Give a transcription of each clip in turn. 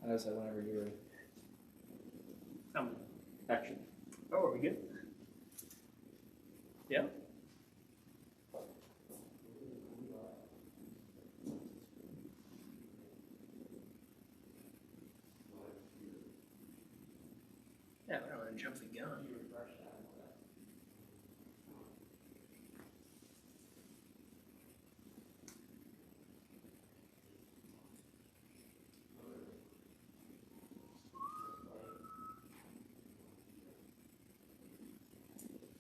I was whenever you're ready. Action. Oh, are we good? Yeah? Yeah, I don't want to jump the gun.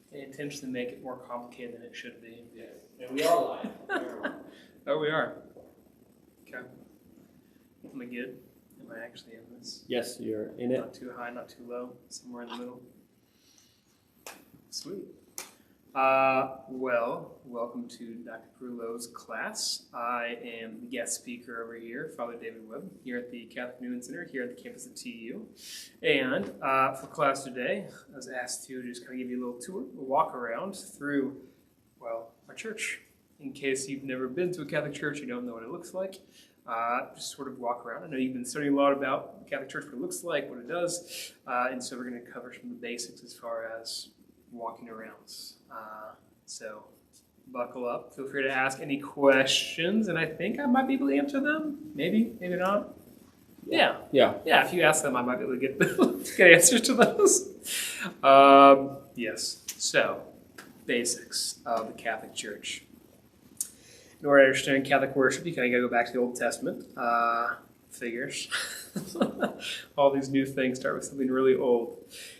They intentionally make it more complicated than it should be. Yes. And we are live. Oh, we are. Okay. Am I good? Am I actually in this? Yes, you're in it. Not too high, not too low, somewhere in the middle. Sweet. Well, welcome to Dr. Perullo's class. I am the guest speaker over here, Father David Webb, here at the Catholic Newman Center, here at the campus of TU. And for class today, I was asked to just kind of give you a little tour, a walk around through, well, our church. In case you've never been to a Catholic church, you don't know what it looks like. Just sort of walk around. I know you've been studying a lot about the Catholic Church, what it looks like, what it does, and so we're going to cover some of the basics as far as walking around. So buckle up. Feel free to ask any questions, and I think I might be able to answer them. Maybe, maybe not. Yeah. If you ask them, I might be able to get answers to those. Yes. So, basics of the Catholic Church. In order to understand Catholic worship, you kind of got to go back to the Old Testament. Figures. All these new things start with something really old.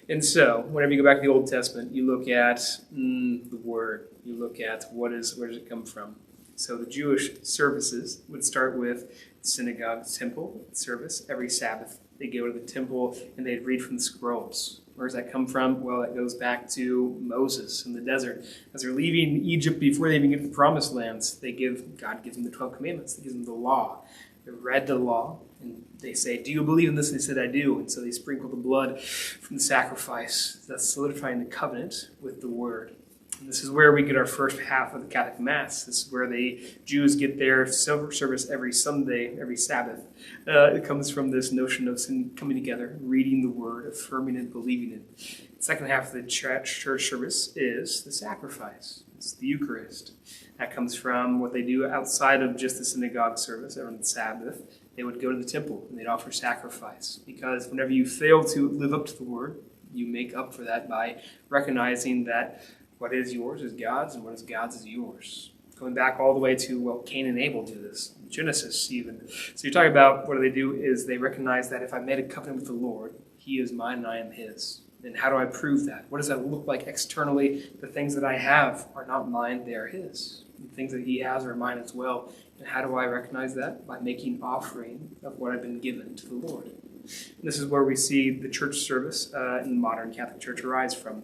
And so, whenever you go back to the Old Testament, you look at the Word. You look at where does it come from? So the Jewish services would start with synagogue, temple service every Sabbath. They go to the temple and they'd read from the scrolls. Where does that come from? Well, it goes back to Moses in the desert. As they're leaving Egypt before they even get to the Promised Lands, God gives them the 12 Commandments. He gives them the law. They read the law, and they say, "Do you believe in this?" And they said, "I do." And so they sprinkle the blood from the sacrifice. That's solidifying the covenant with the Word. And this is where we get our first half of the Catholic Mass. This is where the Jews get their service every Sunday, every Sabbath. It comes from this notion of coming together, reading the Word, affirming it, believing it. The second half of the church service is the sacrifice. It's the Eucharist. That comes from what they do outside of just the synagogue service on the Sabbath. They would go to the temple and they'd offer sacrifice. Because whenever you fail to live up to the Word, you make up for that by recognizing that what is yours is God's, and what is God's is yours. Going back all the way to, well, Cain and Abel do this, Genesis even. So you're talking about what do they do is they recognize that if I made a covenant with the Lord, He is mine and I am His. And how do I prove that? What does that look like externally? The things that I have are not mine, they are His. The things that He has are mine as well. And how do I recognize that? By making offering of what I've been given to the Lord. And this is where we see the church service in the modern Catholic Church arise from.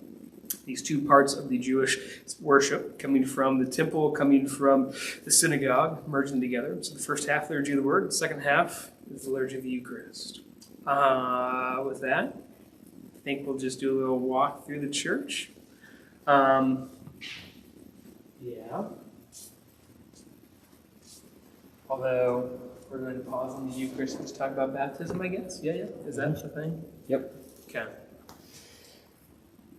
These two parts of the Jewish worship, coming from the temple, coming from the synagogue, merging together. So the first half, liturgy of the Word. The second half is the liturgy of the Eucharist. With that, I think we'll just do a little walk through the church. Yeah. Although, we're going to pause on the Eucharist and just talk about baptism, I guess. Yeah. Is that the thing? Yep. Okay.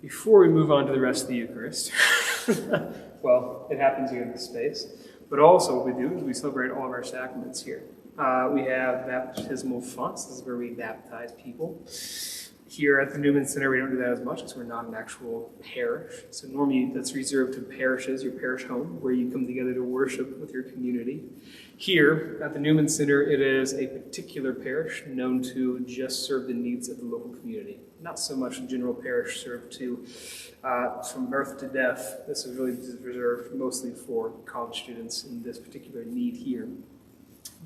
Before we move on to the rest of the Eucharist, well, it happens here in this space, but also what we do is we celebrate all of our sacraments here. We have baptismal fonts. This is where we baptize people. Here at the Newman Center, we don't do that as much because we're not an actual parish. So normally that's reserved to parishes, your parish home, where you come together to worship with your community. Here at the Newman Center, it is a particular parish known to just serve the needs of the local community. Not so much a general parish served to from birth to death. This is really reserved mostly for college students in this particular need here.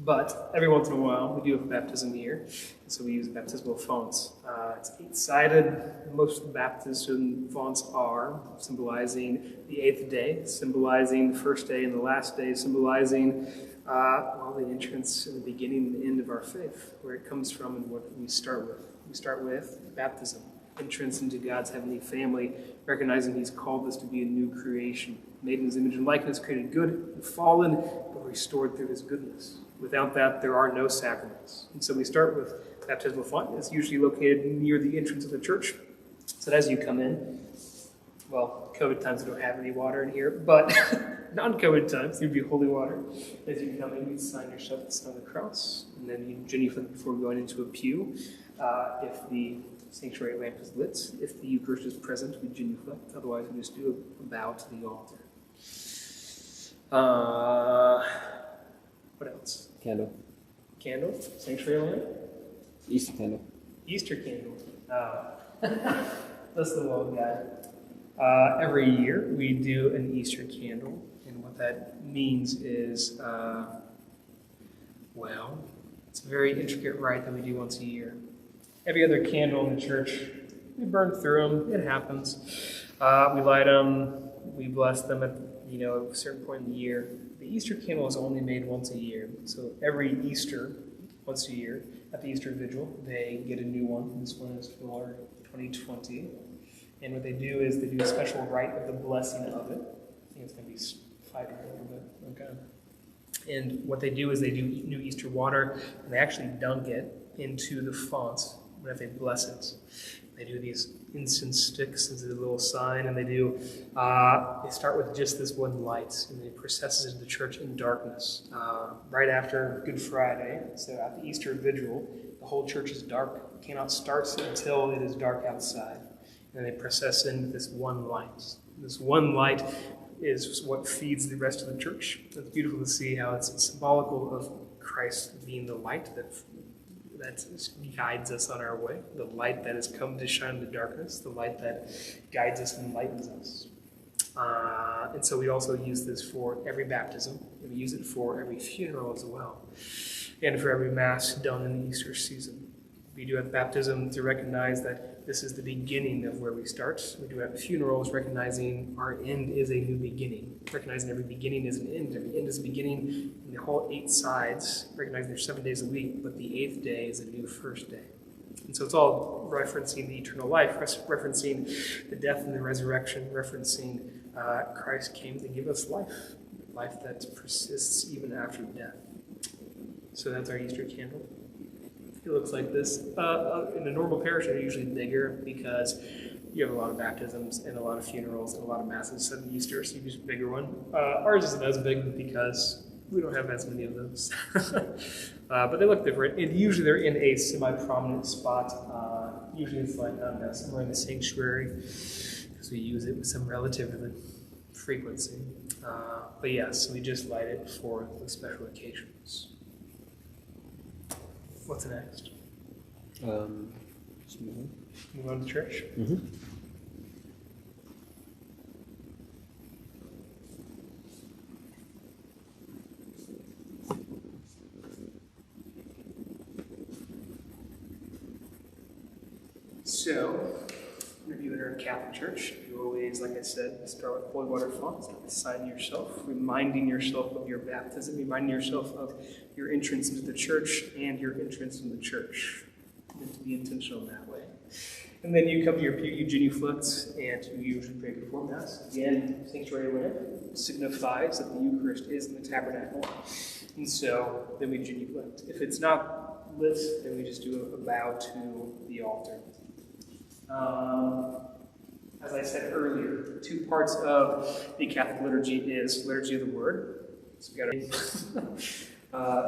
But every once in a while, we do have baptism here, so we use baptismal fonts. It's 8-sided. Most of the baptism fonts are symbolizing the 8th day, symbolizing the first day and the last day, symbolizing the entrance and the beginning and the end of our faith, where it comes from and what we start with. We start with baptism, entrance into God's heavenly family, recognizing He's called us to be a new creation, made in His image and likeness, created good and fallen, but restored through His goodness. Without that, there are no sacraments. And so we start with baptismal font is usually located near the entrance of the church. So that as you come in, well, COVID times we don't have any water in here, but non-COVID times there'd be holy water. As you come in, you sign yourself the sign of the cross, and then you genuflect before going into a pew. If the sanctuary lamp is lit, if the Eucharist is present, we genuflect. Otherwise, we just do a bow to the altar. What else? Candle. Candle, sanctuary lamp, Easter candle. Easter candle. That's the one guy. Every year we do an Easter candle, and what that means is, well, it's a very intricate rite that we do once a year. Every other candle in the church, we burn through them. It happens. We light them. We bless them at a certain point in the year. The Easter candle is only made once a year. So every Easter, once a year, at the Easter Vigil, they get a new one. This one is for 2020. And what they do is they do a special rite of the blessing of it. I think it's going to be fighting a little bit. Okay. And what they do is they do new Easter water, and they actually dunk it into the font when they bless it. They do these incense sticks as a little sign, and they start with just this one light, and they process it into the church in darkness. Right after Good Friday, so at the Easter Vigil, the whole church is dark. It cannot start until it is dark outside. And they process in this one light. This one light is what feeds the rest of the church. It's beautiful to see how it's symbolical of Christ being the light that guides us on our way, the light that has come to shine in the darkness, the light that guides us and enlightens us. And so we also use this for every baptism, and we use it for every funeral as well, and for every Mass done in the Easter season. We do have baptism to recognize that this is the beginning of where we start. We do have funerals recognizing our end is a new beginning, recognizing every beginning is an end. Every end is a beginning, and the whole 8 sides, recognizing there's 7 days a week, but the 8th day is a new first day. And so it's all referencing the eternal life, referencing the death and the resurrection, referencing Christ came to give us life, life that persists even after death. So that's our Easter candle. It looks like this. In a normal parish, they're usually bigger because you have a lot of baptisms and a lot of funerals and a lot of masses on Easter, so you use a bigger one. Ours isn't as big because we don't have as many of those. But they look different. And usually they're in a semi-prominent spot. Usually it's like somewhere in the sanctuary, because we use it with some relative frequency. But yes, we just light it for the special occasions. What's next? Just move Move on to church. on. Mm-hmm. So, if you enter a Catholic church, you always, like I said, start with holy water font, start with signing yourself, reminding yourself of your baptism, reminding yourself of your entrance into the church and your entrance into the church. And to be intentional in that way. And then you come to your pew, you genuflect, and you usually pray before Mass. Again, sanctuary lamp signifies that the Eucharist is in the tabernacle. And so then we genuflect. If it's not lit, then we just do a bow to the altar. As I said earlier, 2 parts of the Catholic liturgy is liturgy of the Word. So we got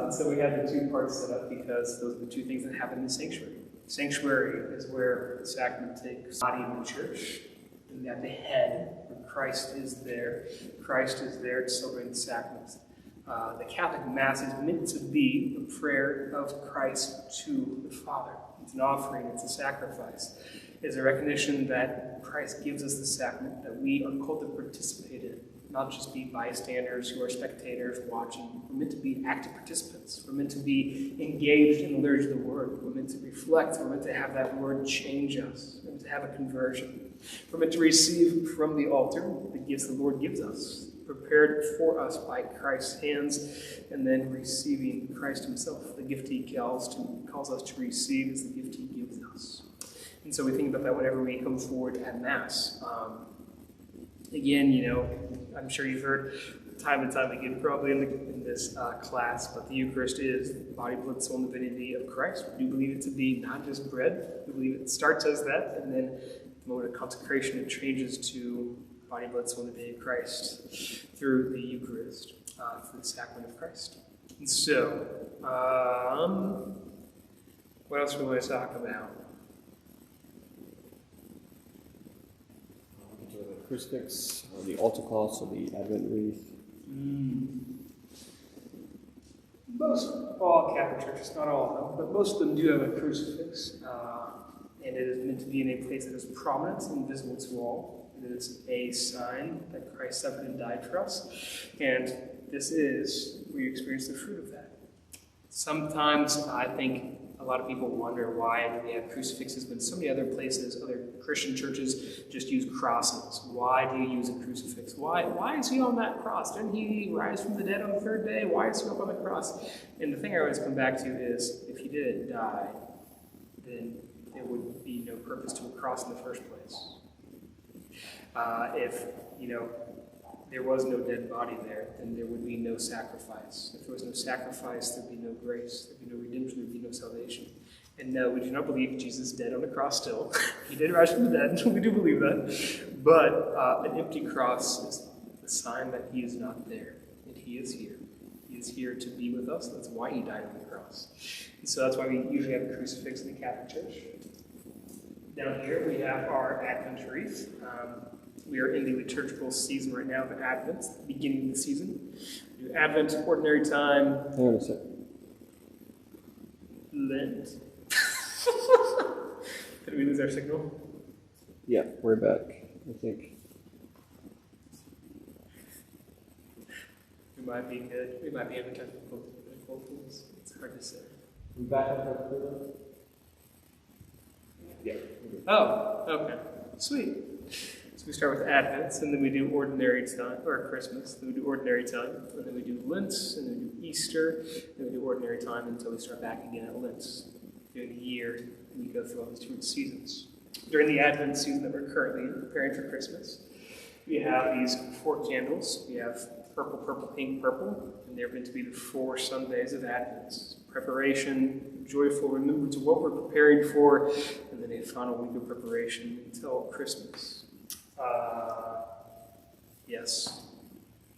and so we had the 2 parts set up because those are the 2 things that happen in the sanctuary. Sanctuary is where the sacrament takes the body of the church, and at the head, where Christ is there. Christ is there to celebrate the sacraments. The Catholic Mass is meant to be a prayer of Christ to the Father. It's an offering, it's a sacrifice. It's a recognition that Christ gives us the sacrament that we are called to participate in, not just be bystanders who are spectators watching. We're meant to be active participants. We're meant to be engaged in the liturgy of the Word. We're meant to reflect. We're meant to have that Word change us. We're meant to have a conversion. We're meant to receive from the altar the gifts the Lord gives us, prepared for us by Christ's hands, and then receiving Christ himself. The gift he calls us to receive is the gift he gives us. And so we think about that whenever we come forward at Mass. Again, I'm sure you've heard time and time again, probably in this class, but the Eucharist is the body, blood, soul, and divinity of Christ. We do believe it to be not just bread. We believe it starts as that, and then the moment of consecration, it changes to body, blood, soul, and divinity of Christ through the Eucharist, through the sacrament of Christ. And so, what else do we want to talk about? The crucifix, or the altar cloth, or the Advent wreath. Most all Catholic churches, not all of them, but most of them do have a crucifix, and it is meant to be in a place that is prominent and visible to all. It is a sign that Christ suffered and died for us, and this is where you experience the fruit of that. Sometimes I think a lot of people wonder why we have crucifixes when so many other places, other Christian churches, just use crosses. Why do you use a crucifix? Why is he on that cross? Didn't he rise from the dead on the third day? Why is he up on the cross? And the thing I always come back to is, if he didn't die, then there would be no purpose to a cross in the first place. If, there was no dead body there, then there would be no sacrifice. If there was no sacrifice, there'd be no grace, there'd be no redemption, there'd be no salvation. And no, we do not believe Jesus is dead on the cross still. He did rise from the dead, we do believe that. But an empty cross is a sign that he is not there, and he is here. He is here to be with us. That's why he died on the cross. And so that's why we usually have a crucifix in the Catholic Church. Down here we have our Advent wreath. We are in the liturgical season right now of Advent, the beginning of the season. We do Advent, ordinary time. Hang on a sec. Lent. Did we lose our signal? Yeah, we're back, I think. We might be good. We might be having technical difficulties. It's hard to say. We back on the Yeah. Oh, okay. Sweet. So we start with Advent, and then we do ordinary time, or Christmas, then we do ordinary time, and then we do Lent, and then we do Easter, and then we do ordinary time until we start back again at Lent. During the year, we go through all these different seasons. During the Advent season that we're currently preparing for Christmas, we have these 4 candles. We have purple, purple, pink, purple, and they're meant to be the 4 Sundays of Advent. Preparation, joyful remembrance of what we're preparing for, and then a final week of preparation until Christmas. Yes,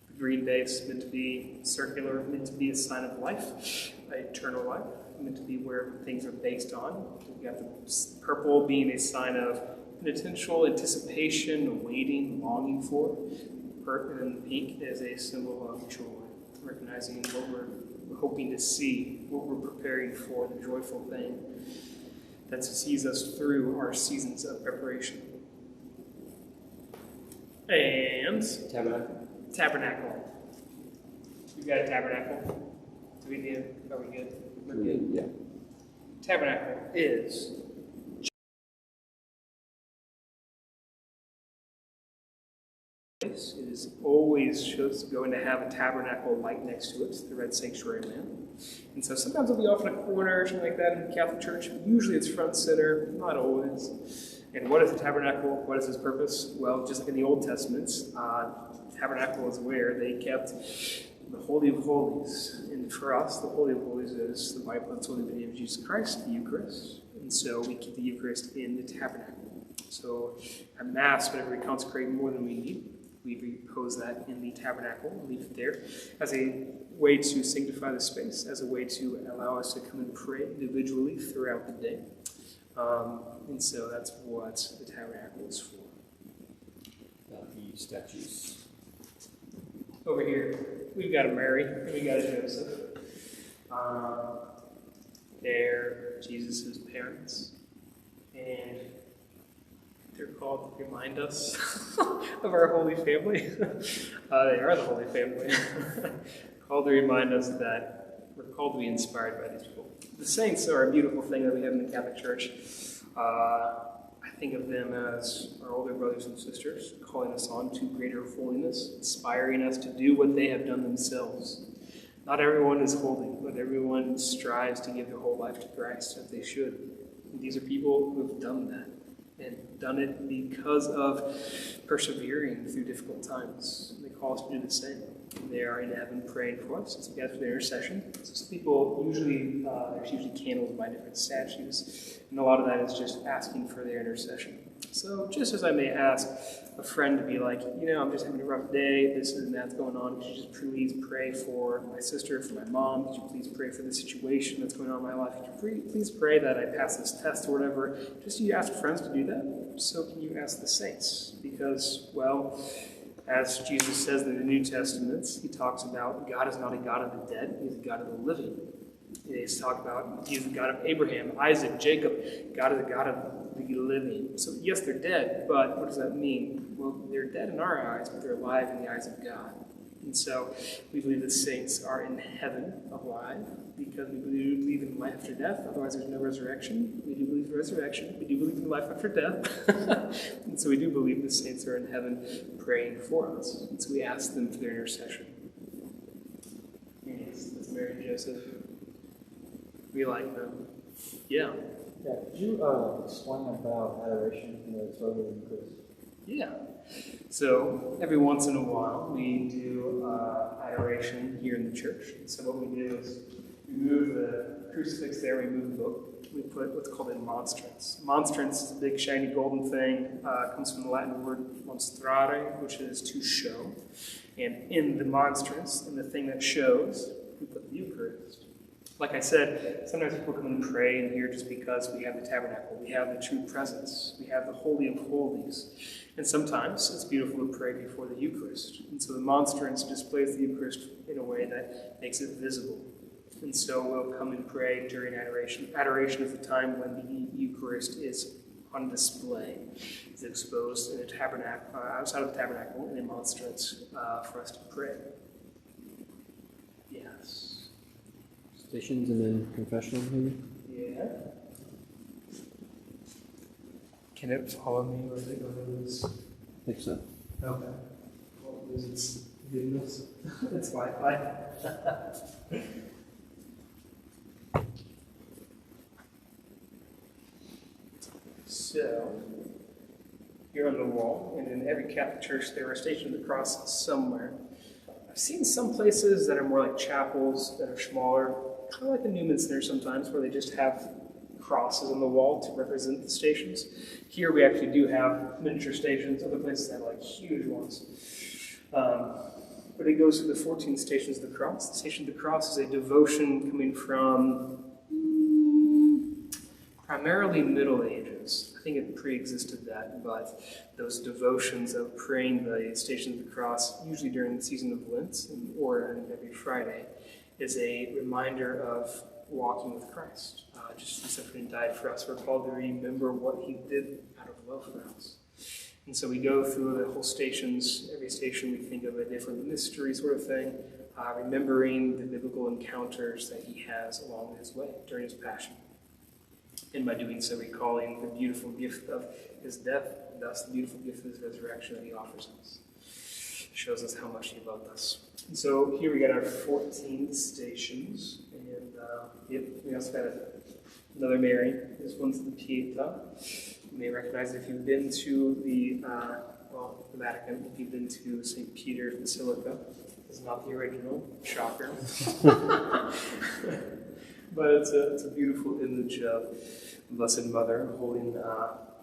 the green day is meant to be circular, meant to be a sign of life, eternal life, meant to be where things are based on. We have the purple being a sign of penitential anticipation, waiting, longing for. And then the pink is a symbol of joy, recognizing what we're hoping to see, what we're preparing for, the joyful thing that sees us through our seasons of preparation. And tabernacle. We've got a tabernacle. Are we good? We're good. Yeah. Tabernacle is it is always going to have a tabernacle light next to it, the red sanctuary lamp. And so sometimes it'll be off in a corner or something like that in the Catholic Church. Usually it's front center, not always. And what is the tabernacle? What is its purpose? Well, just like in the Old Testament, tabernacle is where they kept the Holy of Holies. And for us, the Holy of Holies is the body, blood, soul, and divinity of Jesus Christ, the Eucharist. And so we keep the Eucharist in the tabernacle. So at Mass, whenever we consecrate more than we need, we repose that in the tabernacle and leave it there as a way to sanctify the space, as a way to allow us to come and pray individually throughout the day. And so that's what the tabernacle is for. The statues. Over here, we've got a Mary and we got a Joseph. They're Jesus' parents. And they're called to remind us of our Holy Family. They are the Holy Family. Called to remind us that we're called to be inspired by these people. The saints are a beautiful thing that we have in the Catholic Church. I think of them as our older brothers and sisters, calling us on to greater holiness, inspiring us to do what they have done themselves. Not everyone is holy, but everyone strives to give their whole life to Christ, as they should. And these are people who have done that. and done it because of persevering through difficult times. They call us to do the same. They are in heaven praying for us. It's together for their intercession. So some people usually, there's usually candles by different statues, and a lot of that is just asking for their intercession. So just as I may ask a friend to be like, I'm just having a rough day, this and that's going on, could you just please pray for my sister, for my mom, could you please pray for the situation that's going on in my life, could you please pray that I pass this test or whatever. Just you ask friends to do that, so can you ask the saints? Because, well, as Jesus says in the New Testament, he talks about God is not a God of the dead, he's a God of the living. He's talking about he's the God of Abraham, Isaac, Jacob. God is the God of the living. So yes, they're dead, but what does that mean? Well, they're dead in our eyes, but they're alive in the eyes of God. And so we believe the saints are in heaven alive because we believe in life after death. Otherwise, there's no resurrection. We do believe in resurrection. We do believe in life after death. And so we do believe the saints are in heaven praying for us. And so we ask them for their intercession. Yes, that's Mary and Joseph. We like them. Yeah. Yeah, could you explain about adoration in the Torah and Eucharist? Yeah. So every once in a while we do adoration here in the church. So what we do is we move the crucifix there, we move the book, we put what's called a monstrance. Monstrance is a big shiny golden thing. Comes from the Latin word monstrare, which is to show. And in the monstrance, in the thing that shows, we put the Eucharist. Like I said, sometimes people come and pray in here just because we have the tabernacle, we have the true presence, we have the Holy of Holies. And sometimes it's beautiful to pray before the Eucharist. And so the monstrance displays the Eucharist in a way that makes it visible. And so we'll come and pray during adoration. Adoration is the time when the Eucharist is on display. It's exposed in a tabernacle, outside of the tabernacle, in a monstrance for us to pray. Yes. Stations and then confessional, maybe? Yeah. Can it follow me, or is it going to lose? I think so. Okay. Well, lose its goodness. It's Wi-Fi. So, here on the wall, and in every Catholic church, there are stations of the cross somewhere. I've seen some places that are more like chapels that are smaller, kind of like the Newman Center sometimes, where they just have crosses on the wall to represent the stations. Here we actually do have miniature stations. Other places have like huge ones. But it goes through the 14 stations of the cross. The Station of the Cross is a devotion coming from primarily Middle Ages. I think it pre-existed that, but those devotions of praying the Station of the Cross, usually during the season of Lent, or every Friday, is a reminder of walking with Christ. Just as he suffered and died for us, we're called to remember what he did out of love for us. And so we go through the whole stations. Every station we think of a different mystery sort of thing, remembering the biblical encounters that he has along his way during his passion. And by doing so, recalling the beautiful gift of his death, thus the beautiful gift of his resurrection that he offers us. It shows us how much he loved us. And so here we got our 14 stations, and we also got another Mary. This one's the Pietà. You may recognize it if you've been to the Vatican, if you've been to St. Peter's Basilica. It's not the original, shocker. But it's a beautiful image of Blessed Mother holding,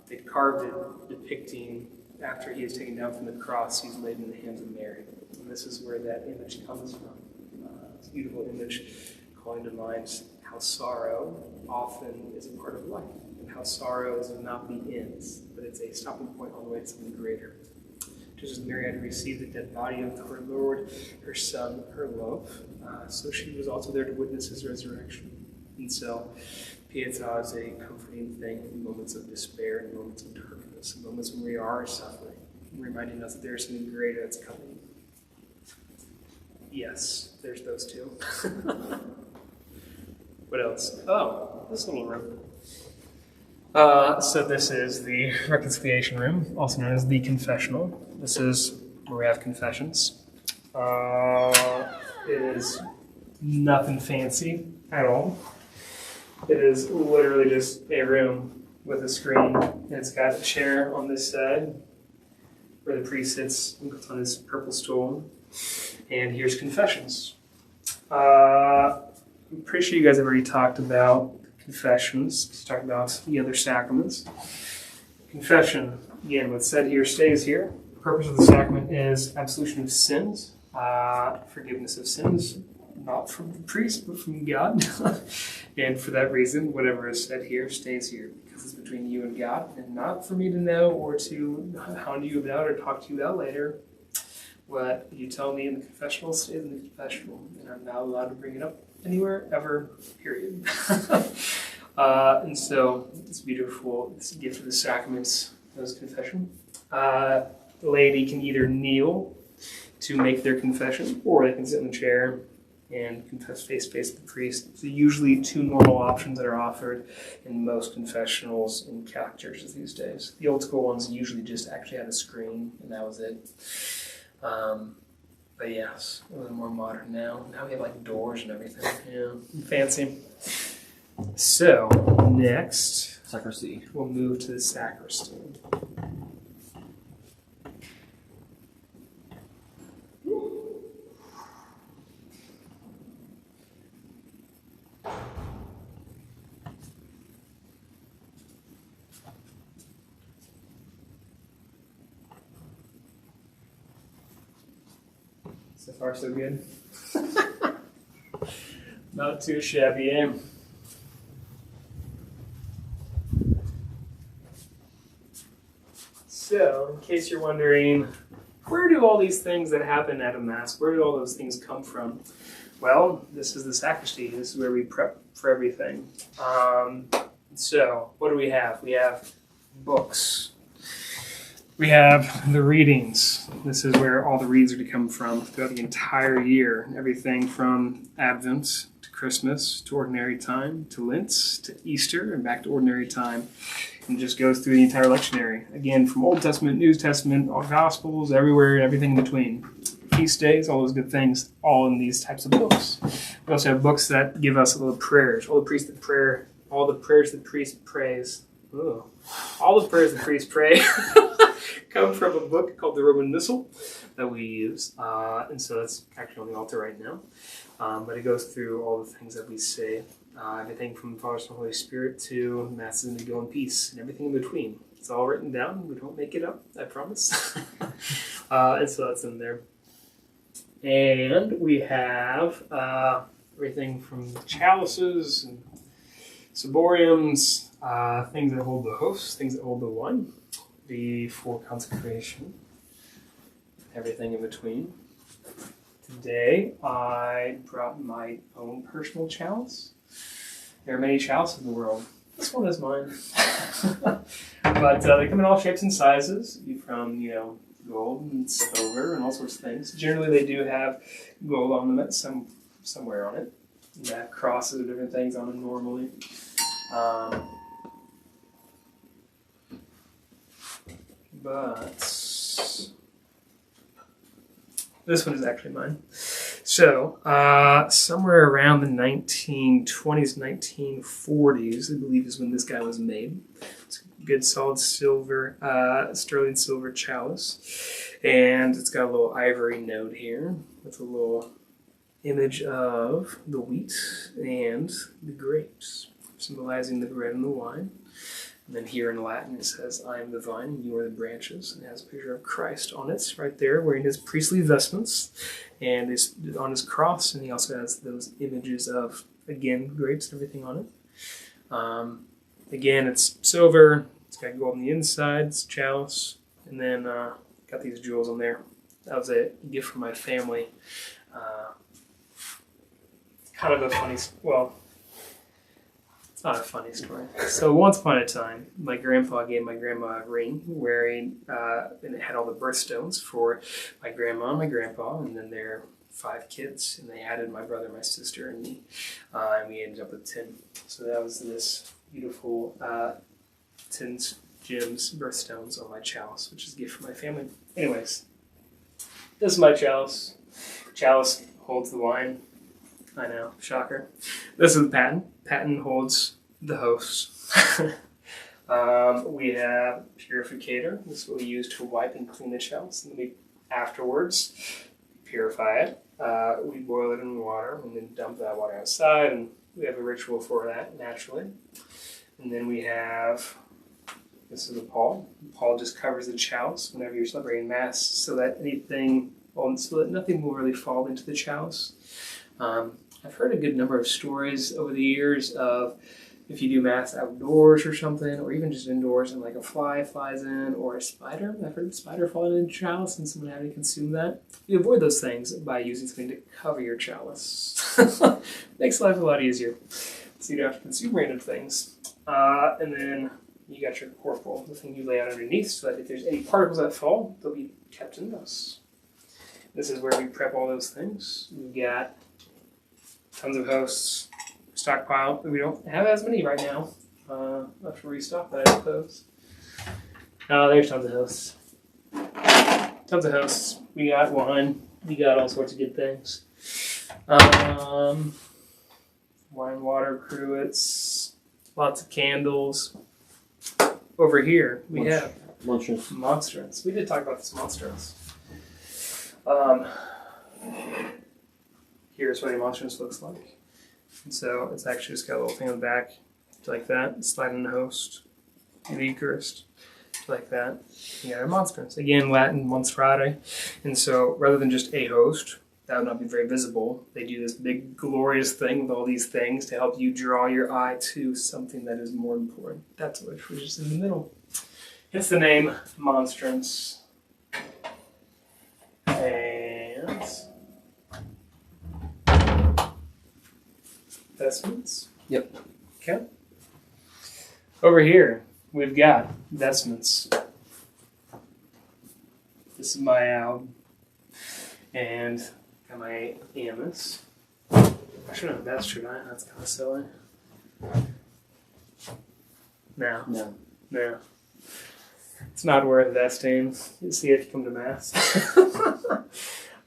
they carved it depicting after he is taken down from the cross, he's laid in the hands of Mary. And this is where that image comes from. It's a beautiful image calling to mind how sorrow often is a part of life, and how sorrow is not the end, but it's a stopping point on the way to something greater. Just as Mary had received the dead body of her Lord, her Son, her love, so she was also there to witness his resurrection. And so Pietà is a comforting thing in moments of despair, in moments of darkness, in moments when we are suffering, reminding us that there's something greater that's coming. Yes, there's those two. What else? Oh, this little room. So this is the reconciliation room, also known as the confessional. This is where we have confessions. It is nothing fancy at all. It is literally just a room with a screen, and it's got a chair on this side where the priest sits and puts on his purple stool. And here's confessions. I'm pretty sure you guys have already talked about confessions. Let's talk about the other sacraments. Confession, again, what's said here stays here. The purpose of the sacrament is absolution of sins, forgiveness of sins, not from the priest, but from God. And for that reason, whatever is said here stays here, because it's between you and God, and not for me to know or to hound you about or talk to you about later. What you tell me in the confessional stays in the confessional, and I'm not allowed to bring it up anywhere, ever, period. And so it's beautiful. It's a gift of the sacraments, those confession. The laity can either kneel to make their confession, or they can sit in the chair and confess face-to-face with the priest. So usually two normal options that are offered in most confessionals in Catholic churches these days. The old school ones usually just actually had a screen, and that was it. But yes, a little more modern now. Now we have like doors and everything. Yeah, fancy. So next, Sacristy. we'll move to the sacristy. So far, so good. Not too shabby, eh? So, in case you're wondering, where do all these things that happen at a Mass, where do all those things come from? Well, this is the sacristy. This is where we prep for everything. So, what do we have? We have books. We have the readings. This is where all the reads are to come from throughout the entire year. Everything from Advent to Christmas to Ordinary Time to Lent to Easter and back to Ordinary Time. And it just goes through the entire lectionary. Again, from Old Testament, New Testament, all Gospels, everywhere, everything in between. Feast days, all those good things, all in these types of books. We also have books that give us little prayers. All the prayers the priest prays. Ugh. All the prayers the priest pray come from a book called the Roman Missal that we use. And so that's actually on the altar right now. But it goes through all the things that we say. Everything from the Father, Son, and Holy Spirit to Masses and we go in peace and everything in between. It's all written down. We don't make it up, I promise. And so that's in there. And we have everything from chalices and ciboriums, things that hold the hosts, things that hold the wine, before consecration, everything in between. Today, I brought my own personal chalice. There are many chalices in the world. This one is mine. But they come in all shapes and sizes, from, gold and silver and all sorts of things. Generally, they do have gold ornaments somewhere on it. They have crosses or different things on them normally. But this one is actually mine. So, somewhere around the 1920s, 1940s, I believe is when this guy was made. It's a good solid silver, sterling silver chalice. And it's got a little ivory note here with a little image of the wheat and the grapes, symbolizing the bread and the wine. And then here in Latin it says, I am the vine and you are the branches. And it has a picture of Christ on it right there, wearing his priestly vestments. And it's on his cross. And he also has those images of, again, grapes and everything on it. Again, it's silver. It's got gold on the inside. It's chalice. And then got these jewels on there. That was a gift from my family. Kind of a funny, well, it's not a funny story. So once upon a time, my grandpa gave my grandma a ring wearing, and it had all the birthstones for my grandma and my grandpa, and then their 5 kids, and they added my brother, my sister, and me, and we ended up with 10. So that was this beautiful 10 gems, birthstones on my chalice, which is a gift from my family. Anyways, this is my chalice. Chalice holds the wine. I know, shocker. This is the paten. Paten holds the hosts. We have purificator. This is what we use to wipe and clean the chalice. And then we, afterwards, purify it. We boil it in water and then dump that water outside. And we have a ritual for that, naturally. And then we have, this is the pall. The pall just covers the chalice whenever you're celebrating Mass so that nothing will really fall into the chalice. I've heard a good number of stories over the years of if you do Mass outdoors or something, or even just indoors, and like a fly flies in, or a spider. I've heard a spider falling into the chalice and someone having to consume that. You avoid those things by using something to cover your chalice. Makes life a lot easier, so you don't have to consume random things. And then you got your corporal, the thing you lay out underneath, so that if there's any particles that fall, they'll be kept in those. This is where we prep all those things. We've got tons of hosts. Stockpile. We don't have as many right now. After we restock that, I suppose. There's tons of hosts. Tons of hosts. We got wine. We got all sorts of good things. Wine, water, cruets, lots of candles. Over here, we have monstrance. We did talk about this monstrance. Here's what a monstrance looks like. And so it's actually just got a little thing on the back, like that. Slide in the host, do the Eucharist, like that. You got a monstrance. Again, Latin, monstrare. And so rather than just a host, that would not be very visible. They do this big glorious thing with all these things to help you draw your eye to something that is more important. That's which is in the middle. Hence the name monstrance. And vestments. Yep. Okay. Over here, we've got vestments. This is my alb. And got my amice. I should have that's should I? That's kind of silly. No. It's not worth vesting. You'll see if you come to Mass.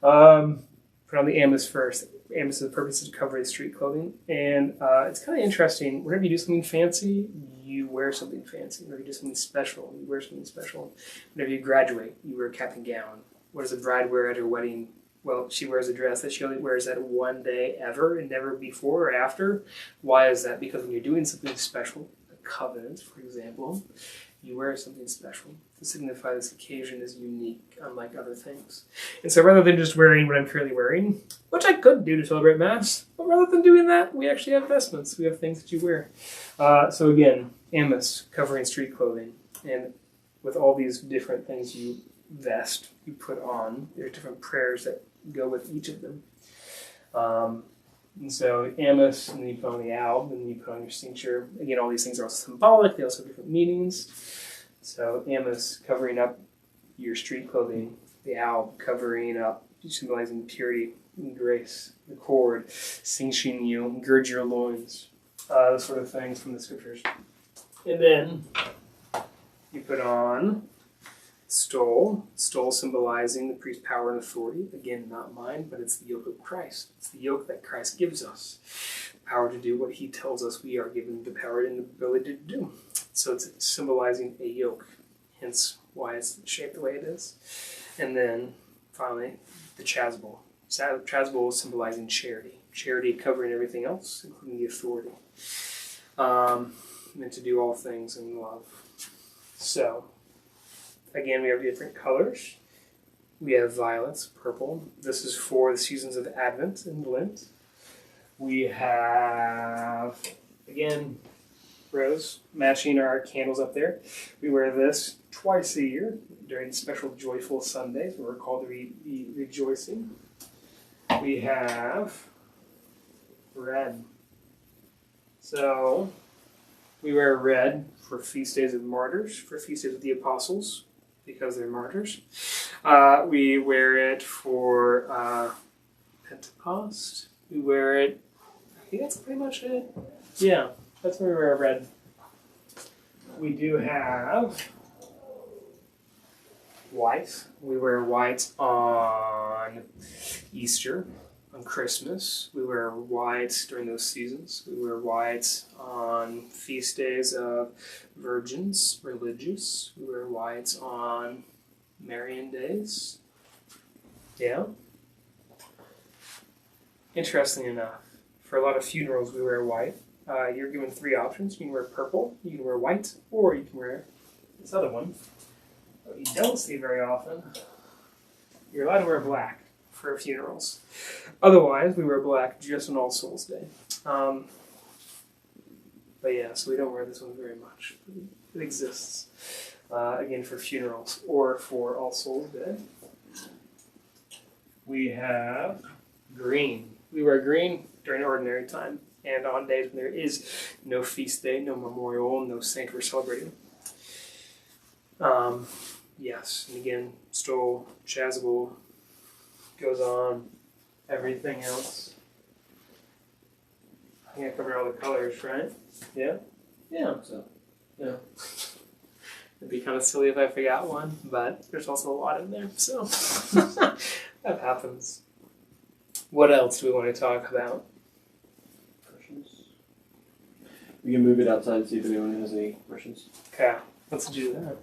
Put on the amice first. Amice, the purpose is to cover the street clothing. And it's kind of interesting. Whenever you do something fancy, you wear something fancy. Whenever you do something special, you wear something special. Whenever you graduate, you wear a cap and gown. What does a bride wear at her wedding? Well, she wears a dress that she only wears that one day ever and never before or after. Why is that? Because when you're doing something special, a covenant, for example, you wear something special to signify this occasion is unique, unlike other things. And so rather than just wearing what I'm currently wearing, which I could do to celebrate Mass, but rather than doing that, we actually have vestments. We have things that you wear. So again, amice, covering street clothing. And with all these different things you vest, you put on, there are different prayers that go with each of them. And so amice, and then you put on the alb, and then you put on your cincture. Again, all these things are also symbolic. They also have different meanings. So amice covering up your street clothing, the alb covering up, symbolizing purity and grace. The cord, cinching you, gird your loins. Those sort of things from the scriptures. And then you put on stole symbolizing the priest's power and authority. Again, not mine, but it's the yoke of Christ. It's the yoke that Christ gives us. The power to do what he tells us we are given the power and the ability to do. So it's symbolizing a yoke, hence why it's shaped the way it is. And then, finally, the chasuble. Chasuble is symbolizing charity. Charity covering everything else, including the authority. Meant to do all things in love. So, again, we have different colors. We have violets, purple. This is for the seasons of Advent and Lent. We have, again, rose, matching our candles up there. We wear this twice a year during special joyful Sundays where we're called to be rejoicing. We have red. So we wear red for feast days of martyrs, for feast days of the apostles, because they're martyrs. We wear it for Pentecost. We wear it, I think that's pretty much it. Yeah, that's where we wear red. We do have white. We wear white on Easter, on Christmas. We wear white during those seasons. We wear white on feast days of virgins, religious. We wear white on Marian days. Yeah. Interesting enough, for a lot of funerals, we wear white. You're given 3 options. You can wear purple, you can wear white, or you can wear this other one. What you don't see very often, you're allowed to wear black for funerals. Otherwise, we wear black just on All Souls Day. But yeah, so we don't wear this one very much. It exists, again, for funerals or for All Souls Day. We have green. We wear green during ordinary time and on days when there is no feast day, no memorial, no saint we're celebrating. Yes, and again, stole, chasuble, goes on, everything else. I think I covered all the colors, right? Yeah? Yeah, so, yeah. It'd be kind of silly if I forgot one, but there's also a lot in there, so that happens. What else do we want to talk about? Questions? We can move it outside and see if anyone has any questions. Okay, let's do that.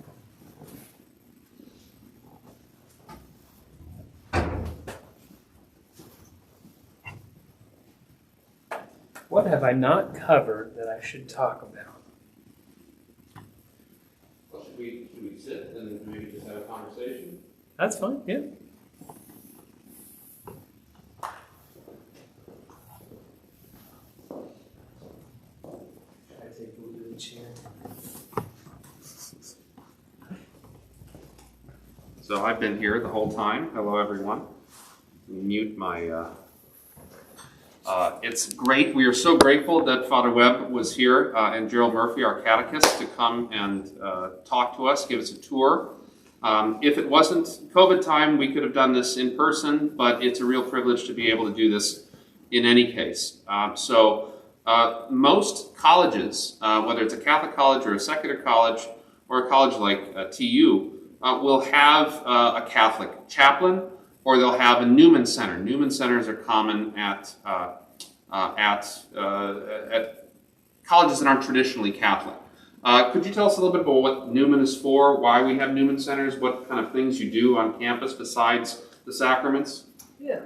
What have I not covered that I should talk about? Well, should we sit and maybe just have a conversation? That's fine, yeah. Should I take a little chair? So I've been here the whole time. Hello, everyone. Mute my. It's great. We are so grateful that Father Webb was here and Gerald Murphy, our catechist, to come and talk to us, give us a tour. If it wasn't COVID time, we could have done this in person, but it's a real privilege to be able to do this in any case. Most colleges, whether it's a Catholic college or a secular college or a college like TU, will have a Catholic chaplain, or they'll have a Newman Center. Newman Centers are common at colleges that aren't traditionally Catholic. Could you tell us a little bit about what Newman is for, why we have Newman Centers, what kind of things you do on campus besides the sacraments? Yeah.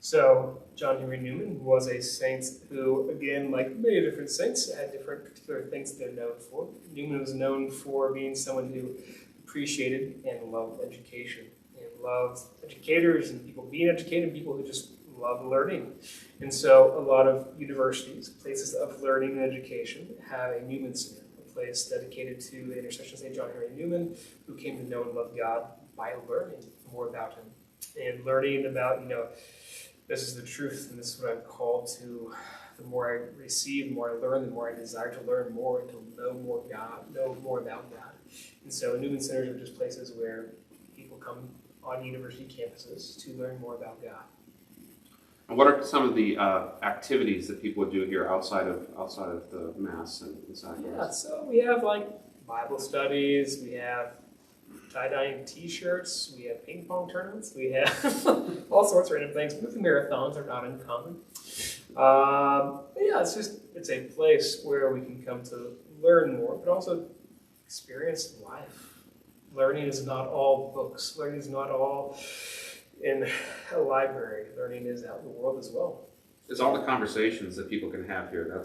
So John Henry Newman was a saint who, again, like many different saints, had different particular things they're known for. Newman was known for being someone who appreciated and loved education, and loved educators and people being educated, and people who just love learning. And so a lot of universities, places of learning and education, have a Newman Center, a place dedicated to the intercession of St. John Henry Newman, who came to know and love God by learning more about him. And learning about, this is the truth, and this is what I'm called to. The more I receive, the more I learn, the more I desire to learn more and to know more God, know more about God. And so Newman Centers are just places where people come on university campuses to learn more about God. And what are some of the activities that people would do here outside of the Mass and sacraments? Yeah, so we have like Bible studies, we have tie-dyeing t-shirts, we have ping pong tournaments, we have all sorts of random things. Movie marathons are not uncommon. Yeah, it's a place where we can come to learn more, but also experience life. Learning is not all books. Learning is not all in a library. Learning is out in the world as well. It's all the conversations that people can have here.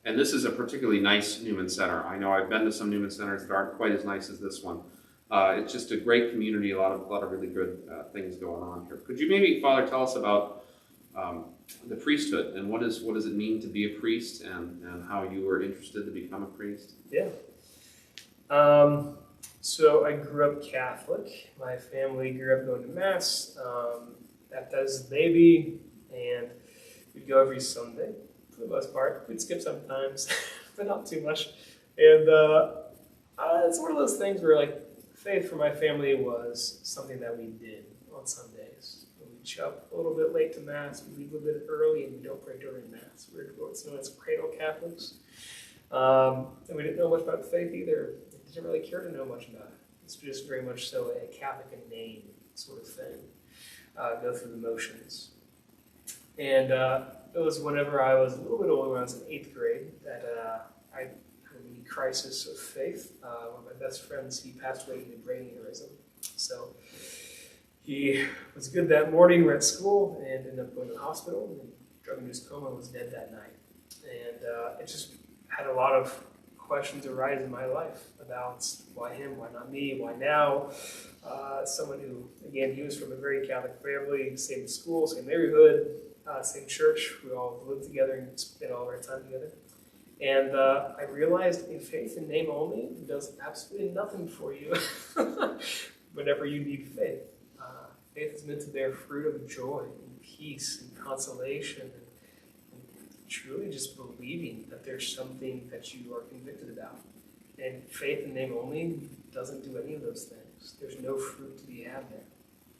And this is a particularly nice Newman Center. I know I've been to some Newman Centers that aren't quite as nice as this one. It's just a great community, a lot of really good things going on here. Could you maybe, Father, tell us about the priesthood and what does it mean to be a priest and how you were interested to become a priest? Yeah. So I grew up Catholic. My family grew up going to Mass, baptized as a baby, and we'd go every Sunday for the most part. We'd skip sometimes, but not too much. And it's one of those things where like faith for my family was something that we did on Sundays. We'd show up a little bit late to Mass, we'd leave a little bit early, and we don't pray during Mass. We're what's known as cradle Catholics. And we didn't know much about faith either. We didn't really care to know much about it. It's just very much so a Catholic in name sort of thing. Go through the motions. And it was whenever I was a little bit older, when I was in 8th grade, that I had a mini crisis of faith. One of my best friends, he passed away due to brain aneurysm. So he was good that morning. We're at school and ended up going to the hospital and drug induced coma and was dead that night. And it just had a lot of questions arise in my life about why him, why not me, why now? Someone who, again, he was from a very Catholic family, same school, same neighborhood, same church. We all lived together and spent all of our time together. And I realized a faith in name only does absolutely nothing for you whenever you need faith. Faith is meant to bear fruit of joy and peace and consolation and truly just believing that there's something that you are convicted about. And faith in name only doesn't do any of those things. There's no fruit to be had there.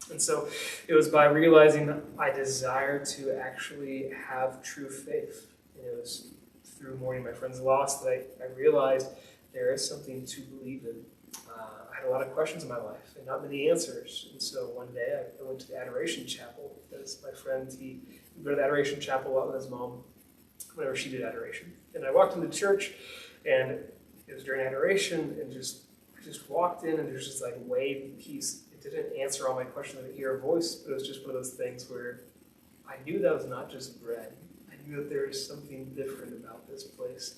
And so it was by realizing I desire to actually have true faith. And it was through mourning my friend's loss that I realized there is something to believe in. I had a lot of questions in my life and not many answers. And so one day I went to the Adoration Chapel because my friend, he would go to the Adoration Chapel a lot with his mom whenever she did adoration. And I walked into church and it was during adoration and I just walked in and there's just like wave and peace. It didn't answer all my questions. I didn't hear a voice, but it was just one of those things where I knew that was not just bread. I knew that there was something different about this place.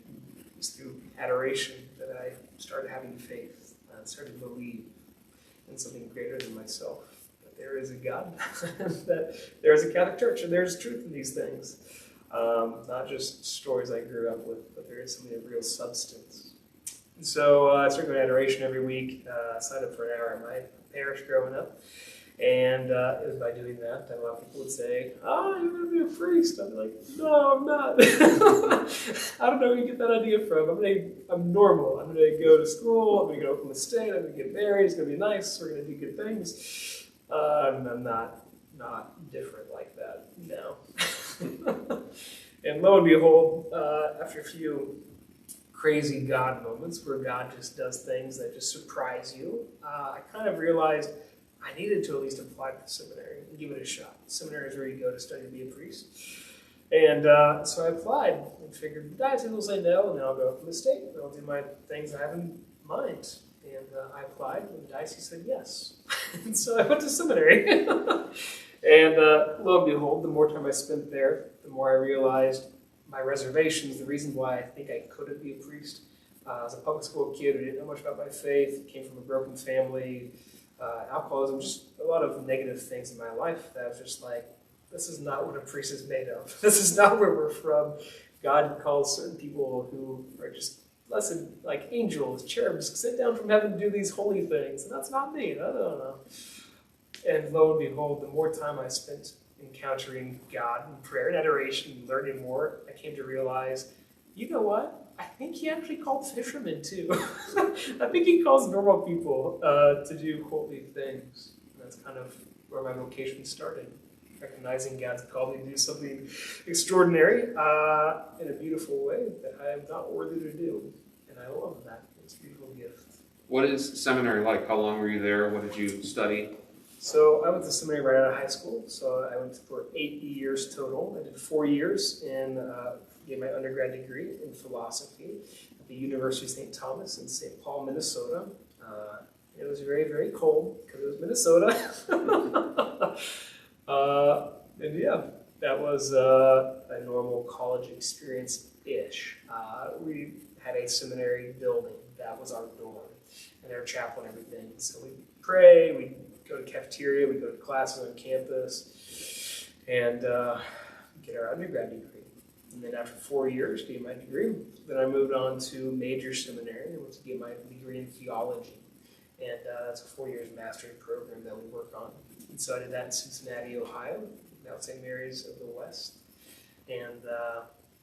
It was through adoration that I started having faith. I started to believe in something greater than myself. That there is a God, that there is a Catholic Church, and there's truth in these things. Not just stories I grew up with, but there is something of real substance. And so I started going to adoration every week. I signed up for an hour in my parish growing up. And it was by doing that a lot of people would say, "Oh, you're going to be a priest." I'd be like, "No, I'm not." I don't know where you get that idea from. I'm normal. I'm going to go to school. I'm going to go from the state. I'm going to get married. It's going to be nice. We're going to do good things. I'm not different like that. No. And lo and behold, after a few crazy God moments where God just does things that just surprise you, I kind of realized I needed to at least apply to the seminary and give it a shot. Seminary is where you go to study to be a priest. And so I applied and figured the diocese will say no, and then I'll go from the state and I'll do my things I have in mind. And I applied, and the diocese said yes. And so I went to seminary. And lo and behold, the more time I spent there, the more I realized my reservations, the reason why I think I couldn't be a priest. I was a public school kid who didn't know much about my faith, came from a broken family, alcoholism, just a lot of negative things in my life that I was just like, this is not what a priest is made of. This is not where we're from. God calls certain people who are just blessed, like angels, cherubs, sit down from heaven to do these holy things. And that's not me. No. And lo and behold, the more time I spent encountering God in prayer and adoration and learning more, I came to realize, you know what? I think he actually called fishermen too. I think he calls normal people to do holy things. And that's kind of where my vocation started. Recognizing God's called me to do something extraordinary in a beautiful way that I am not worthy to do. And I love that. It's a beautiful gift. What is seminary like? How long were you there? What did you study? So I went to seminary right out of high school. So I went for 8 years total. I did 4 years in get my undergrad degree in philosophy at the University of St. Thomas in St. Paul, Minnesota. It was very, very cold because it was Minnesota. And yeah, that was a normal college experience-ish. We had a seminary building. That was our dorm and our chapel and everything. So we'd pray, we'd go to cafeteria, we'd go to classes on campus, and get our undergrad degree. And then after 4 years, get my degree. Then I moved on to major seminary and went to get my degree in theology. And that's a 4 years master's program that we work on. And so I did that in Cincinnati, Ohio, now St. Mary's of the West. And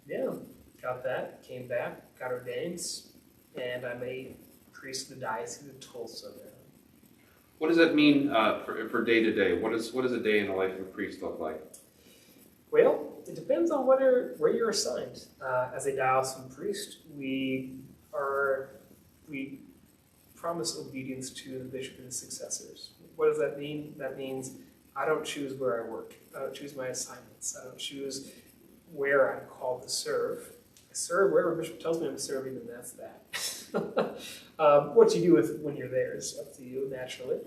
yeah, got that, came back, got ordained, and I'm a priest of the Diocese of Tulsa now. What does that mean for day to day? What does a day in the life of a priest look like? Well, it depends on where you're assigned. As a diocesan priest, we promise obedience to the bishop and his successors. What does that mean? That means I don't choose where I work. I don't choose my assignments. I don't choose where I'm called to serve. I serve wherever Bishop tells me I'm serving, and that's that. What you do with when you're there is up to you, naturally.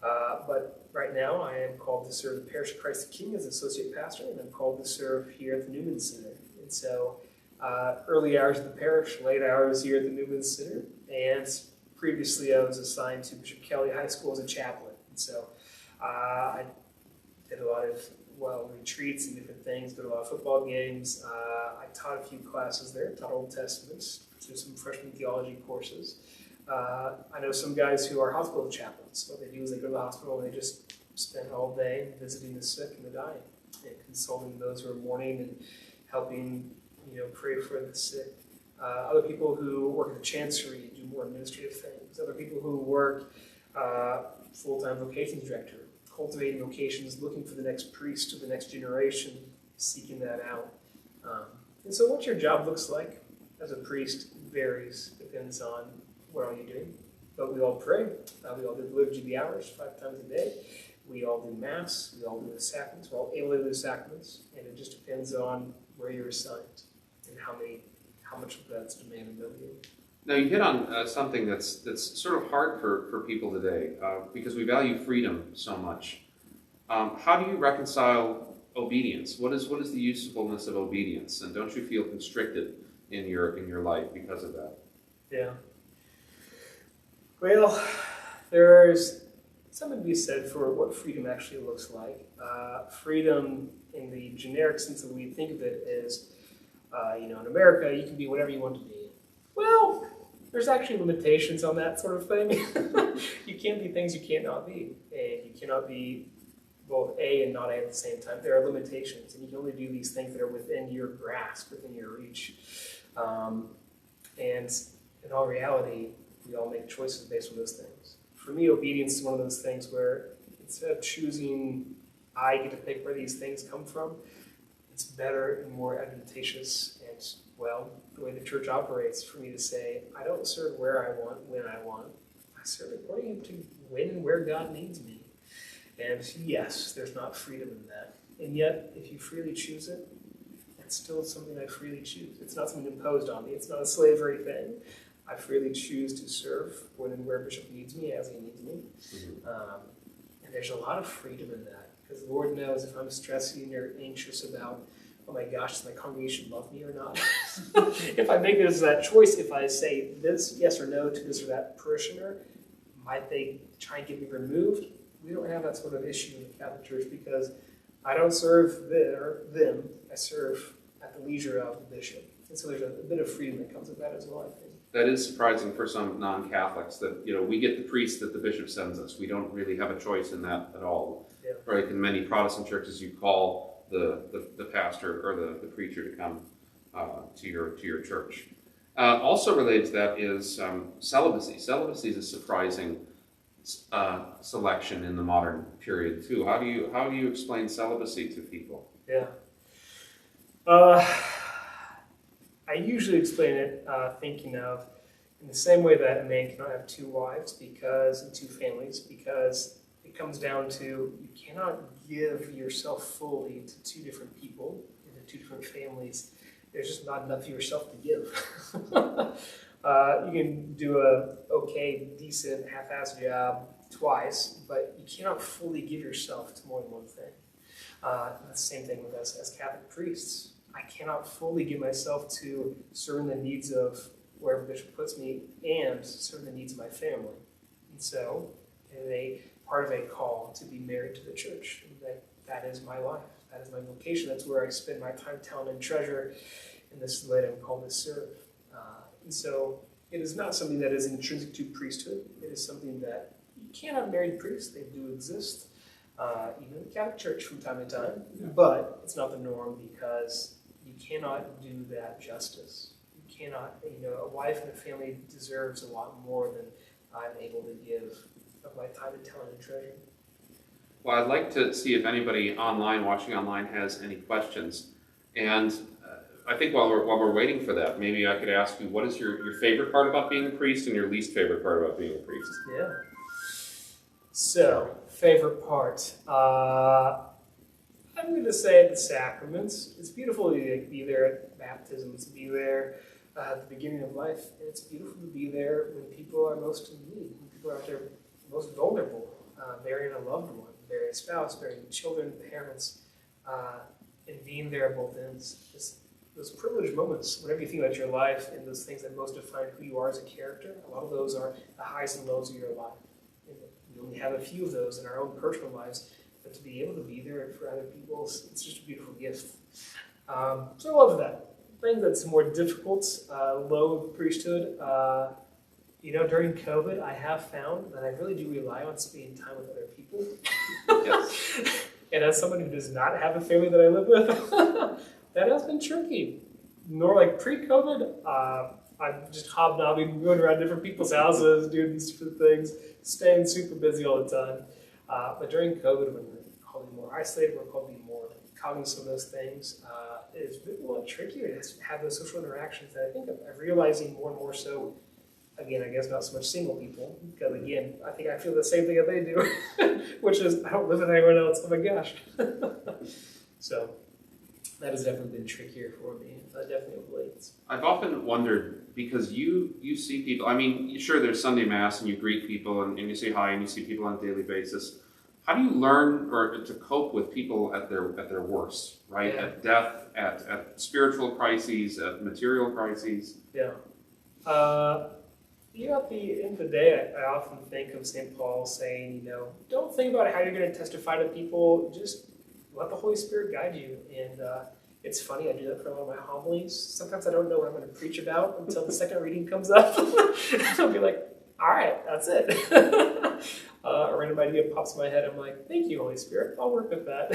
But right now, I am called to serve the Parish of Christ the King as associate pastor, and I'm called to serve here at the Newman Center. And so, early hours at the parish, late hours here at the Newman Center, and previously I was assigned to Bishop Kelly High School as a chaplain. And so, I did a lot of retreats and different things, did a lot of football games. I taught a few classes there, taught Old Testaments, did some freshman theology courses. I know some guys who are hospital chaplains. What they do is they go to the hospital and they just spend all day visiting the sick and the dying and consoling those who are mourning and helping, pray for the sick. Other people who work at the chancery do more administrative things. Other people who work full-time vocations director, cultivating vocations, looking for the next priest or the next generation, seeking that out. And so what your job looks like as a priest varies, depends on what all you're doing. But we all pray. We all do the liturgy of the hours 5 times a day. We all do Mass. We all do the sacraments. We're all able to do the sacraments. And it just depends on where you're assigned and how much of that's demanded of you. Now you hit on something that's sort of hard for people today because we value freedom so much. How do you reconcile obedience? What is the usefulness of obedience? And don't you feel constricted in your life because of that? Yeah. Well, there's something to be said for what freedom actually looks like. Freedom, in the generic sense that we think of it, is, in America, you can be whatever you want to be. Well, there's actually limitations on that sort of thing. You can't be things you cannot be. And you cannot be both A and not A at the same time. There are limitations, and you can only do these things that are within your grasp, within your reach. And in all reality, we all make choices based on those things. For me, obedience is one of those things where instead of choosing, I get to pick where these things come from, it's better and more advantageous and, the way the church operates for me to say, I don't serve where I want, when I want. I serve according to when and where God needs me. And yes, there's not freedom in that. And yet, if you freely choose it, it's still something I freely choose. It's not something imposed on me. It's not a slavery thing. I freely choose to serve when and where Bishop needs me, as he needs me. Mm-hmm. And there's a lot of freedom in that, because the Lord knows if I'm stressing or anxious about, oh my gosh, does my congregation love me or not? If I make that choice, if I say this, yes or no, to this or that parishioner, might they try and get me removed? We don't have that sort of issue in the Catholic Church, because I don't serve them, I serve at the leisure of the bishop. And so there's a bit of freedom that comes with that as well, I think. That is surprising for some non-Catholics that, we get the priest that the bishop sends us. We don't really have a choice in that at all. Yeah. Right? In many Protestant churches, you call the pastor or the preacher to come to your church. Also related to that is celibacy. Celibacy is a surprising selection in the modern period too. How do you explain celibacy to people? Yeah. I usually explain it thinking of in the same way that a man cannot have 2 wives and 2 families, because it comes down to you cannot give yourself fully to 2 different people and to 2 different families. There's just not enough of yourself to give. You can do a okay, decent, half-assed job twice, but you cannot fully give yourself to more than one thing. That's the same thing with us as Catholic priests. I cannot fully give myself to serving the needs of wherever Bishop puts me and serving the needs of my family. And so, it is a part of a call to be married to the church. That is my life. That is my vocation. That's where I spend my time, talent, and treasure. And this is what I'm called to serve. And so, it is not something that is intrinsic to priesthood. It is something that you can't have married priests. They do exist, even in the Catholic Church from time to time. Yeah. But it's not the norm, because you cannot do that justice. You cannot, a wife and a family deserves a lot more than I'm able to give of my time and talent and treasure. Well, I'd like to see if anybody watching online, has any questions. And I think while we're waiting for that, maybe I could ask you, what is your favorite part about being a priest and your least favorite part about being a priest? So, favorite part. I'm going to say the sacraments. It's beautiful to be there at baptisms, to be there at the beginning of life. And it's beautiful to be there when people are most in need, when people are at their most vulnerable, burying a loved one, burying a spouse, burying children, parents, and being there at both ends. Those privileged moments, whenever you think about your life and those things that most define who you are as a character, a lot of those are the highs and lows of your life. And we only have a few of those in our own personal lives, but to be able to be there for other people, it's just a beautiful gift. So I love that. I think that's more difficult, low priesthood. During COVID, I have found that I really do rely on spending time with other people. Yes. And as someone who does not have a family that I live with, that has been tricky. Nor like pre-COVID, I'm just hobnobbing, going around different people's houses, doing these different things, staying super busy all the time. But during COVID, when we're called to be more isolated, we're called to be more cognizant of those things, it's been a lot trickier to have those social interactions that I think I'm realizing more and more so. Again, I guess not so much single people, because again, I think I feel the same thing that they do, which is I don't live with anyone else. Oh my gosh. So that has definitely been trickier for me. Definitely of late. I've often wondered, because you see people, I mean, sure, there's Sunday Mass and you greet people and you say hi and you see people on a daily basis. How do you learn or to cope with people at their worst, right? Yeah. At death, at spiritual crises, at material crises? Yeah. At the end of the day, I often think of St. Paul saying, don't think about how you're going to testify to people, just let the Holy Spirit guide you. And it's funny, I do that for a lot of my homilies. Sometimes I don't know what I'm going to preach about until the second reading comes up. I'll be like, all right, that's it. A random idea pops in my head. I'm like, thank you, Holy Spirit. I'll work with that.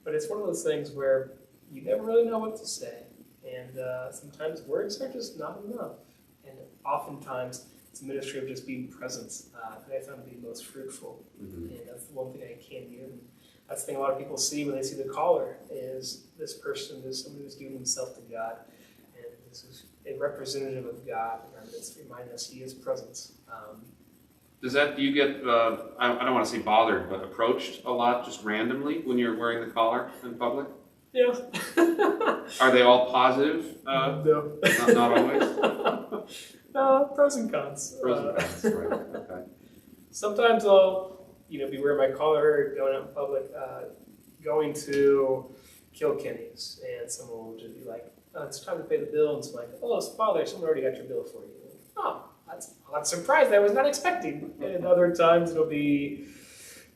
But it's one of those things where you never really know what to say. And sometimes words are just not enough. And oftentimes, it's a ministry of just being present that I found to be most fruitful. Mm-hmm. And that's the one thing I can do. And that's the thing a lot of people see when they see the collar is this person is somebody who's given himself to God. And this is a representative of God. And it's reminding us He is present. Do you get, I don't want to say bothered, but approached a lot just randomly when you're wearing the collar in public? Yeah. Are they all positive? No. Not always? Pros and cons. Pros and cons, right. Okay. Sometimes I'll, be wearing my collar, going out in public, going to Kilkenny's, and someone will just be like, oh, it's time to pay the bill, and it's like, oh, Father, someone already got your bill for you. Oh, I'm surprised I was not expecting. And other times it'll be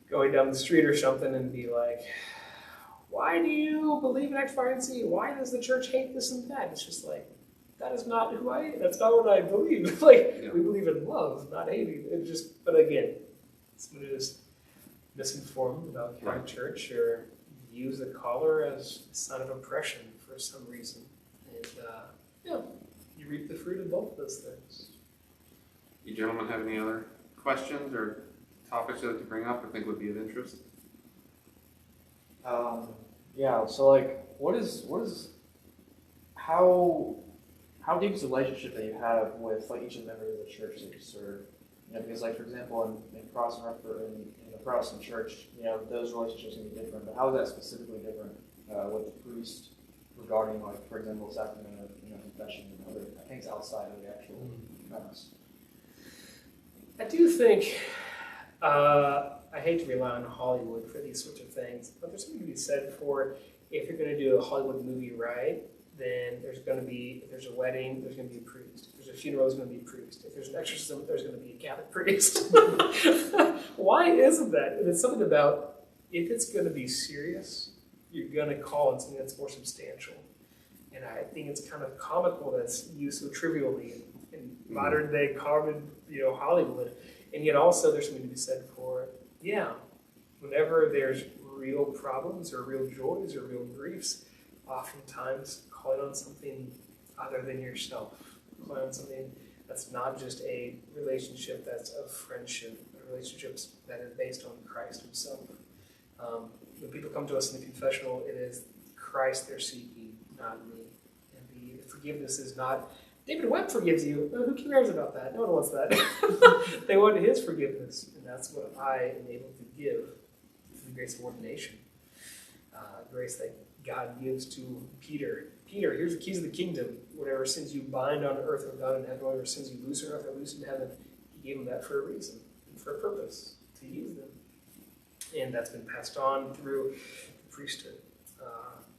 going down the street or something and be like, why do you believe in X, Y, and Z? Why does the church hate this and that? It's just like, that is not who I am. That's not what I believe. We believe in love, not hating. But again, someone who's misinformed about Catholic Church or use the collar as a sign of oppression for some reason. And you reap the fruit of both those things. You gentlemen have any other questions or topics you'd like to bring up or think would be of interest? How deep is the relationship that you have with each of the members of the church that you serve? Because for example, in the Protestant church, those relationships can be different. But how is that specifically different with the priest regarding, for example, the sacrament of confession and other things outside of the actual Mass? I do think I hate to rely on Hollywood for these sorts of things, but there's something to be said for if you're going to do a Hollywood movie right, then there's going to be, if there's a wedding, there's going to be a priest. If there's a funeral, there's going to be a priest. If there's an exorcism, there's going to be a Catholic priest. Why isn't that? And it's something about, if it's going to be serious, you're going to call on something that's more substantial. And I think it's kind of comical that's used so trivially in modern day common, Hollywood. And yet also there's something to be said for, whenever there's real problems or real joys or real griefs, oftentimes calling on something other than yourself, calling on something that's not just a relationship that's of friendship, but relationships that is based on Christ Himself. When people come to us in the confessional, it is Christ they're seeking, not me. And the forgiveness is not David Webb forgives you. Who cares about that? No one wants that. They want his forgiveness, and that's what I am able to give through the grace of ordination. Grace that God gives to Peter. Peter, here's the keys of the kingdom. Whatever sins you bind on earth are bound in heaven. Whatever sins you loose on earth are loosed in heaven. He gave him that for a reason, and for a purpose, to use them. And that's been passed on through the priesthood.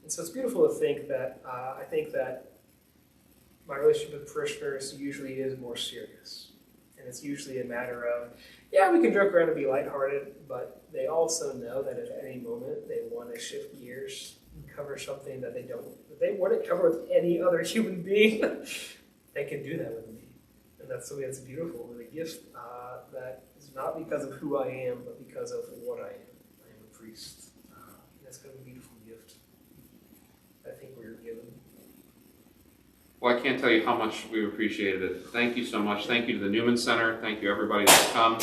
And so it's beautiful to think that, I think that my relationship with parishioners usually is more serious. And it's usually a matter of, yeah, we can joke around and be lighthearted, but they also know that at any moment they want to shift gears and cover something that they wouldn't cover with any other human being. They can do that with me. And that's the way it's beautiful, with a gift that is not because of who I am, but because of what I am. I am a priest. That's kind of a beautiful gift I think we're given. Well, I can't tell you how much we appreciated it. Thank you so much. Thank you to the Newman Center. Thank you everybody that's come.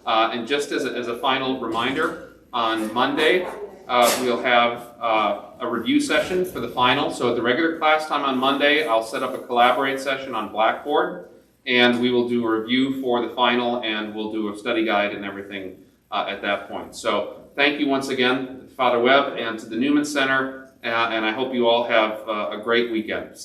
And just as a final reminder, on Monday we'll have a review session for the final. So at the regular class time on Monday, I'll set up a Collaborate session on Blackboard, and we will do a review for the final, and we'll do a study guide and everything at that point. So thank you once again, Father Webb, and to the Newman Center, and I hope you all have a great weekend.